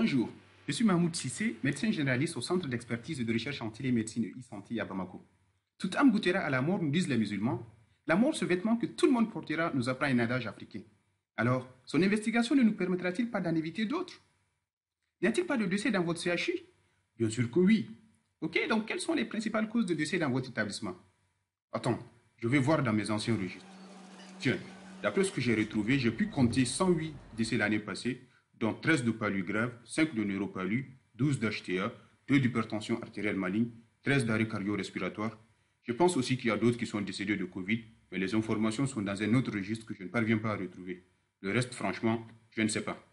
Bonjour, je suis Mahmoud Sissé, médecin généraliste au Centre d'expertise et de recherche en télémédecine et e-santé à Bamako. Toute âme goûtera à la mort, nous disent les musulmans. La mort, ce vêtement que tout le monde portera, nous apprend un adage africain. Alors, son investigation ne nous permettra-t-il pas d'en éviter d'autres? N'y a-t-il pas de décès dans votre CHU? Bien sûr que oui. Ok, donc quelles sont les principales causes de décès dans votre établissement? Attends, je vais voir dans mes anciens registres. Tiens, d'après ce que j'ai retrouvé, j'ai pu compter 108 décès l'année passée, dont 13 de palu grave, 5 de neuropalu, 12 d'HTA, 2 d'hypertension artérielle maligne, 13 d'arrêt cardio-respiratoire. Je pense aussi qu'il y a d'autres qui sont décédés de Covid, mais les informations sont dans un autre registre que je ne parviens pas à retrouver. Le reste, franchement, je ne sais pas.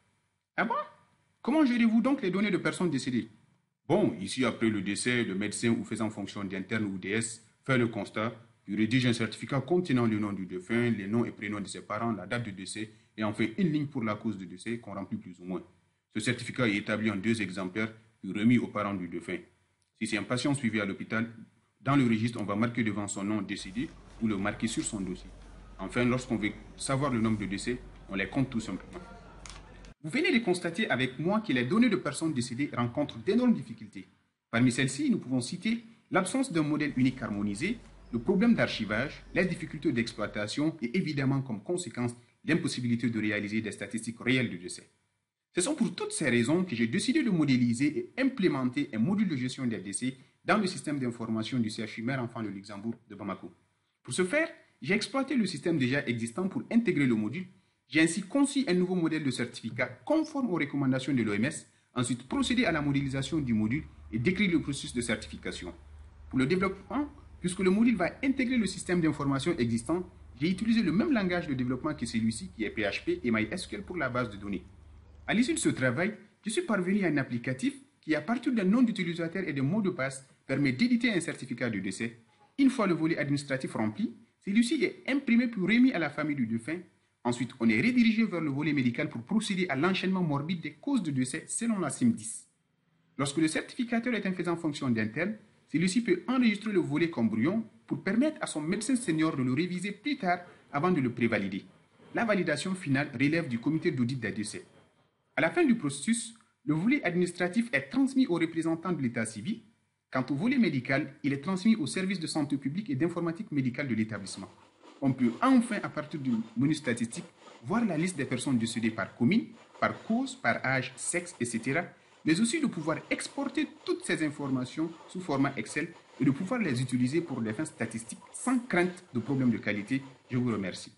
Ah bon? Comment gérez-vous donc les données de personnes décédées? Bon, ici, après le décès, le médecin ou faisant fonction d'interne ou DS fait le constat, il rédige un certificat contenant le nom du défunt, les noms et prénoms de ses parents, la date de décès et en fait une ligne pour la cause de décès qu'on remplit plus ou moins. Ce certificat est établi en 2 exemplaires puis remis aux parents du défunt. Si c'est un patient suivi à l'hôpital, dans le registre, on va marquer devant son nom décédé ou le marquer sur son dossier. Enfin, lorsqu'on veut savoir le nombre de décès, on les compte tout simplement. Vous venez de constater avec moi que les données de personnes décédées rencontrent d'énormes difficultés. Parmi celles-ci, nous pouvons citer l'absence d'un modèle unique harmonisé, le problème d'archivage, les difficultés d'exploitation et évidemment comme conséquence l'impossibilité de réaliser des statistiques réelles de décès. Ce sont pour toutes ces raisons que j'ai décidé de modéliser et implémenter un module de gestion des décès dans le système d'information du CHU Mère-Enfant de Luxembourg de Bamako. Pour ce faire, j'ai exploité le système déjà existant pour intégrer le module. J'ai ainsi conçu un nouveau modèle de certificat conforme aux recommandations de l'OMS, ensuite procédé à la modélisation du module et décrit le processus de certification. Pour le développement, puisque le module va intégrer le système d'information existant, j'ai utilisé le même langage de développement que celui-ci qui est PHP et MySQL pour la base de données. À l'issue de ce travail, je suis parvenu à un applicatif qui, à partir d'un nom d'utilisateur et de mots de passe, permet d'éditer un certificat de décès. Une fois le volet administratif rempli, celui-ci est imprimé puis remis à la famille du défunt. Ensuite, on est redirigé vers le volet médical pour procéder à l'enchaînement morbide des causes de décès selon la CIM10. Lorsque le certificateur est un faisant fonction d'interne, celui-ci peut enregistrer le volet comme brouillon pour permettre à son médecin senior de le réviser plus tard avant de le prévalider. La validation finale relève du comité d'audit des décès. À la fin du processus, le volet administratif est transmis aux représentants de l'état civil. Quant au volet médical, il est transmis au service de santé publique et d'informatique médicale de l'établissement. On peut enfin, à partir du menu statistique, voir la liste des personnes décédées par commune, par cause, par âge, sexe, etc., mais aussi de pouvoir exporter toutes ces informations sous format Excel et de pouvoir les utiliser pour des fins statistiques sans crainte de problèmes de qualité. Je vous remercie.